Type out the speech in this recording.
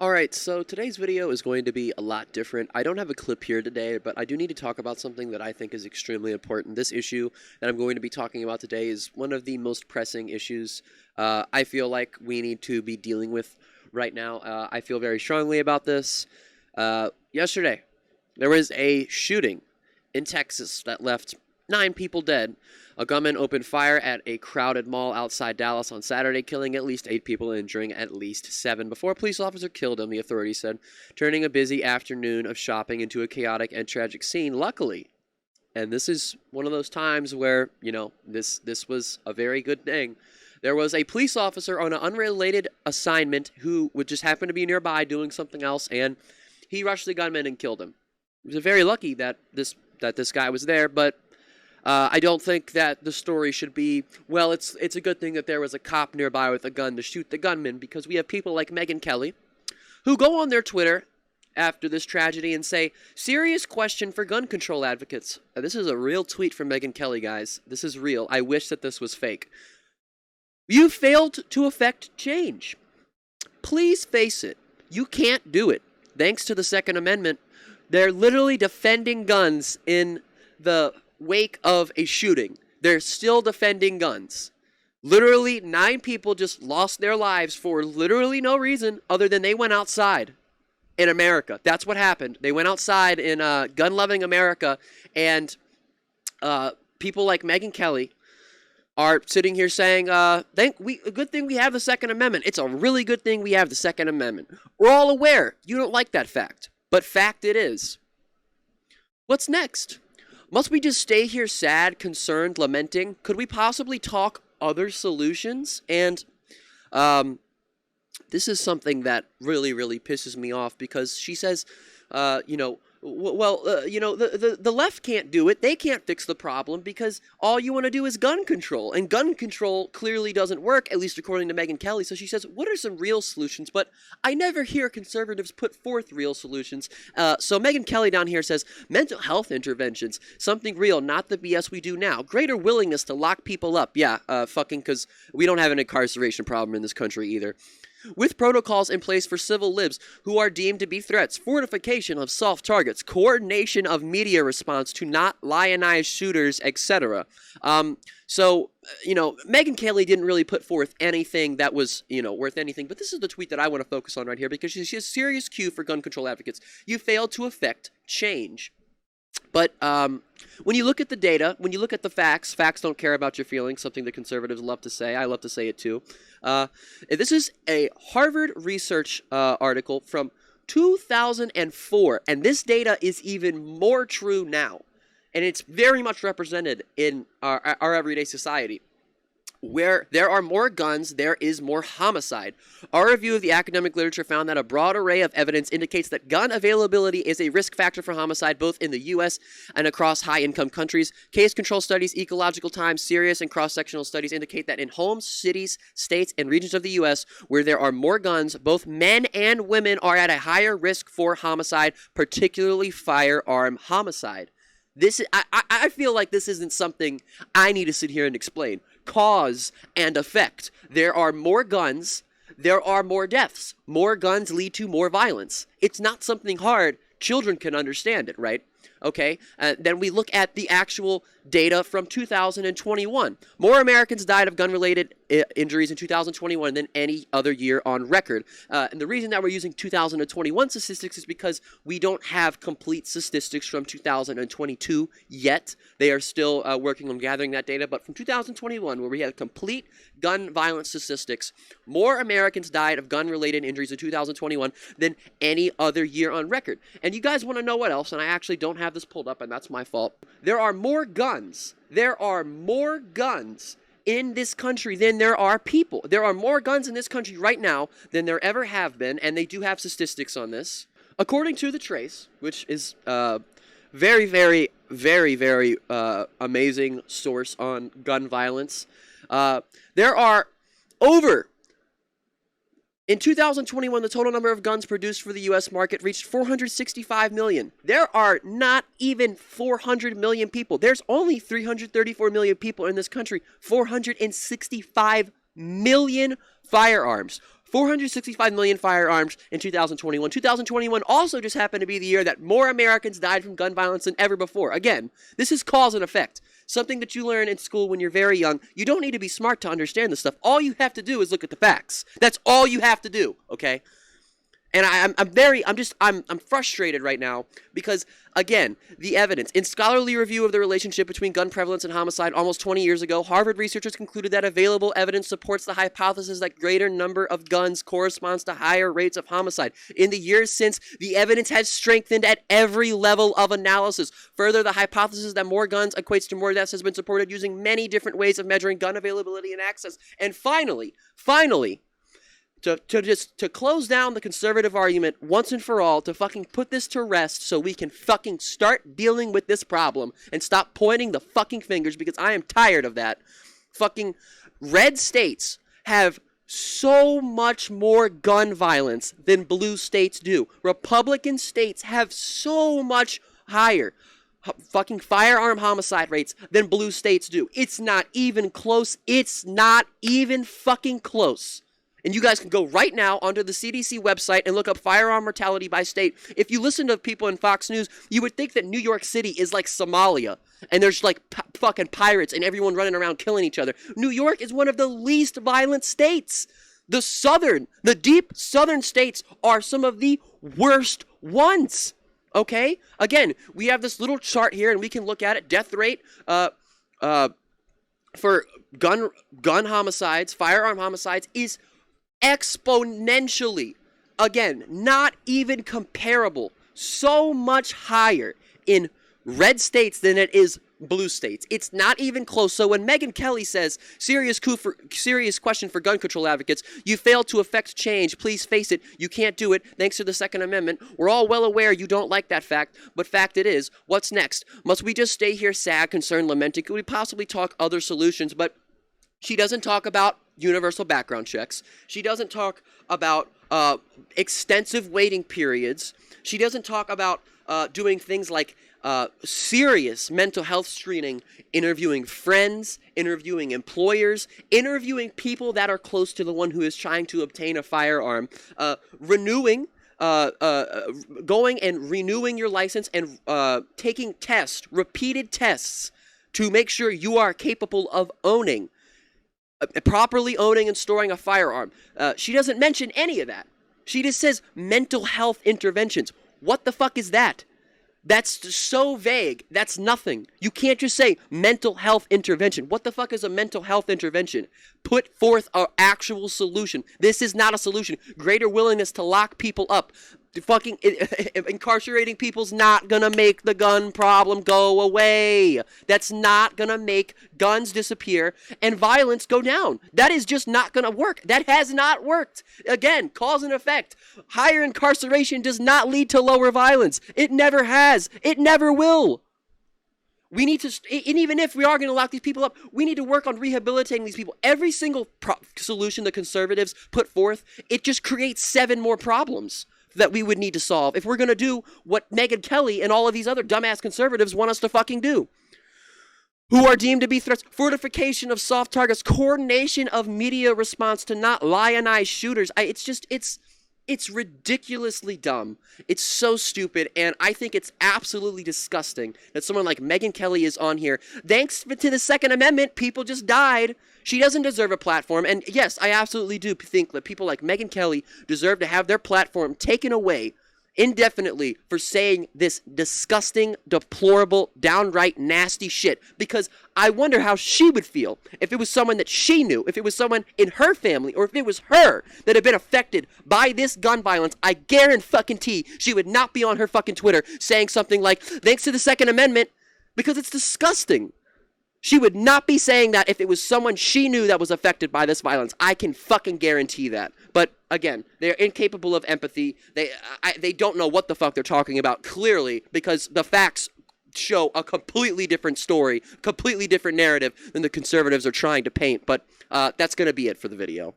Alright, so today's video is going to be a lot different. I don't have a clip here today, but I do need to talk about something that I think is extremely important. This issue that I'm going to be talking about today is one of the most pressing issues I feel like we need to be dealing with right now. I feel very strongly about this. Yesterday, there was a shooting in Texas that left 9 people dead. A gunman opened fire at a crowded mall outside Dallas on Saturday, killing at least 8 people and injuring at least 7 before a police officer killed him, the authorities said, turning a busy afternoon of shopping into a chaotic and tragic scene. Luckily, and this is one of those times where, this was a very good thing, there was a police officer on an unrelated assignment who would just happen to be nearby doing something else, and he rushed the gunman and killed him. It was very lucky that this guy was there, but I don't think that the story should be, well, it's a good thing that there was a cop nearby with a gun to shoot the gunman, because we have people like Megyn Kelly who go on their Twitter after this tragedy and say, serious question for gun control advocates. This is a real tweet from Megyn Kelly, guys. This is real. I wish that this was fake. You failed to effect change. Please face it. You can't do it. Thanks to the Second Amendment, they're literally defending guns in the wake of a shooting. They're still defending guns. Literally 9 people just lost their lives for literally no reason other than they went outside in America. That's what happened. They went outside in gun-loving America, and people like Megyn Kelly are sitting here saying, a good thing we have the Second Amendment. It's a really good thing we have the Second Amendment. We're all aware you don't like that fact, but fact it is. What's next? Must we just stay here sad, concerned, lamenting? Could we possibly talk other solutions? And this is something that really, really pisses me off, because she says, the left can't do it. They can't fix the problem because all you want to do is gun control. And gun control clearly doesn't work, at least according to Megyn Kelly. So she says, what are some real solutions? But I never hear conservatives put forth real solutions. So Megyn Kelly down here says, mental health interventions, something real, not the BS we do now. Greater willingness to lock people up. Yeah, because we don't have an incarceration problem in this country either. With protocols in place for civil libs who are deemed to be threats, fortification of soft targets, coordination of media response to not lionize shooters, etc. Megyn Kelly didn't really put forth anything that was, worth anything, but this is the tweet that I want to focus on right here, because she's a serious cue for gun control advocates. You failed to effect change. But when you look at the data, when you look at the facts don't care about your feelings, something that conservatives love to say. I love to say it too. This is a Harvard research article from 2004, and this data is even more true now. And it's very much represented in our everyday society. Where there are more guns, there is more homicide. Our review of the academic literature found that a broad array of evidence indicates that gun availability is a risk factor for homicide both in the U.S. and across high-income countries. Case control studies, ecological time, serious and cross-sectional studies indicate that in homes, cities, states, and regions of the U.S. where there are more guns, both men and women are at a higher risk for homicide, particularly firearm homicide. I feel like this isn't something I need to sit here and explain. Cause and effect. There are more guns, there are more deaths. More guns lead to more violence. It's not something hard. Children can understand it, right? Okay, then we look at the actual data from 2021. More Americans died of gun-related injuries in 2021 than any other year on record. And the reason that we're using 2021 statistics is because we don't have complete statistics from 2022 yet. They are still working on gathering that data. But from 2021, where we had complete gun violence statistics, more Americans died of gun-related injuries in 2021 than any other year on record. And you guys want to know what else? And I actually don't have this pulled up, and that's my fault. There are more guns. There are more guns in this country than there are people. There are more guns in this country right now than there ever have been, and they do have statistics on this. According to The Trace, which is very, very, very, very amazing source on gun violence, there are in 2021, the total number of guns produced for the U.S. market reached 465 million. There are not even 400 million people. There's only 334 million people in this country. 465 million firearms. 465 million firearms in 2021. 2021 also just happened to be the year that more Americans died from gun violence than ever before. Again, this is cause and effect. Something that you learn in school when you're very young. You don't need to be smart to understand this stuff. All you have to do is look at the facts. That's all you have to do, okay? And I'm frustrated right now because, again, the evidence. In scholarly review of the relationship between gun prevalence and homicide almost 20 years ago, Harvard researchers concluded that available evidence supports the hypothesis that greater number of guns corresponds to higher rates of homicide. In the years since, the evidence has strengthened at every level of analysis. Further, the hypothesis that more guns equates to more deaths has been supported using many different ways of measuring gun availability and access. And finally, to close down the conservative argument once and for all, to fucking put this to rest so we can fucking start dealing with this problem and stop pointing the fucking fingers, because I am tired of that. Fucking red states have so much more gun violence than blue states do. Republican states have so much higher fucking firearm homicide rates than blue states do. It's not even close. It's not even fucking close. And you guys can go right now onto the CDC website and look up firearm mortality by state. If you listen to people in Fox News, you would think that New York City is like Somalia. And there's like fucking pirates and everyone running around killing each other. New York is one of the least violent states. The deep southern states are some of the worst ones. Okay? Again, we have this little chart here and we can look at it. Death rate, for gun homicides, firearm homicides is exponentially, again, not even comparable, so much higher in red states than it is blue states. It's not even close. So when Megyn Kelly says, serious question for gun control advocates, you failed to effect change, please face it, you can't do it, thanks to the Second Amendment, we're all well aware you don't like that fact, but fact it is. What's next? Must we just stay here sad, concerned, lamenting? Could we possibly talk other solutions? But she doesn't talk about universal background checks. She doesn't talk about extensive waiting periods. She doesn't talk about doing things like serious mental health screening, interviewing friends, interviewing employers, interviewing people that are close to the one who is trying to obtain a firearm, going and renewing your license and taking tests, repeated tests, to make sure you are capable of properly owning and storing a firearm. She doesn't mention any of that. She just says mental health interventions. What the fuck is that? That's so vague. That's nothing. You can't just say mental health intervention. What the fuck is a mental health intervention? Put forth an actual solution. This is not a solution. Greater willingness to lock people up. Fucking incarcerating people's not gonna make the gun problem go away. That's not gonna make guns disappear and violence go down. That is just not gonna work. That has not worked. Again, cause and effect. Higher incarceration does not lead to lower violence. It never has. It never will. We need to, and even if we are going to lock these people up, we need to work on rehabilitating these people. Every single solution the conservatives put forth, it just creates 7 more problems that we would need to solve if we're going to do what Megyn Kelly and all of these other dumbass conservatives want us to fucking do. Who are deemed to be threats, fortification of soft targets, coordination of media response to not lionize shooters. It's ridiculously dumb. It's so stupid, and I think it's absolutely disgusting that someone like Megyn Kelly is on here. Thanks to the Second Amendment, people just died. She doesn't deserve a platform, and yes, I absolutely do think that people like Megyn Kelly deserve to have their platform taken away indefinitely for saying this disgusting, deplorable, downright nasty shit, because I wonder how she would feel if it was someone that she knew, if it was someone in her family, or if it was her that had been affected by this gun violence. I guarantee she would not be on her fucking Twitter saying something like, thanks to the Second Amendment, because it's disgusting. She would not be saying that if it was someone she knew that was affected by this violence. I can fucking guarantee that. But again, they're incapable of empathy. They don't know what the fuck they're talking about, clearly, because the facts show a completely different story, completely different narrative than the conservatives are trying to paint. But that's going to be it for the video.